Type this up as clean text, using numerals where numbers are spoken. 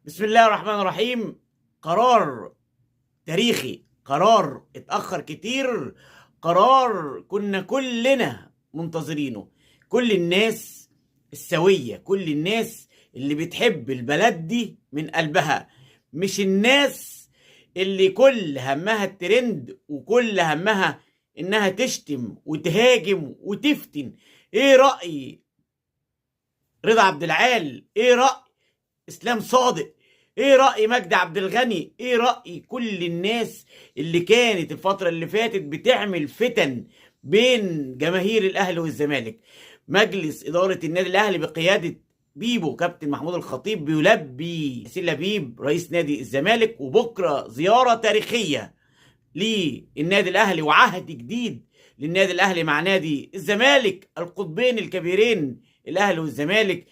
بسم الله الرحمن الرحيم. قرار تاريخي، قرار اتأخر كتير، قرار كنا كلنا منتظرينه. كل الناس السوية، كل الناس اللي بتحب البلد دي من قلبها، مش الناس اللي كل همها الترند وكل همها انها تشتم وتهاجم وتفتن. ايه رأي رضا عبد العال؟ ايه رأي اسلام صادق؟ ايه رأي مجدي عبد الغني؟ ايه رأي كل الناس اللي كانت الفترة اللي فاتت بتعمل فتن بين جماهير الاهلي والزمالك؟ مجلس إدارة النادي الاهلي بقيادة بيبو كابتن محمود الخطيب بيلبي ياسين لبيب رئيس نادي الزمالك، وبكرة زيارة تاريخية للنادي الاهلي وعهد جديد للنادي الاهلي مع نادي الزمالك، القطبين الكبيرين الاهلي والزمالك.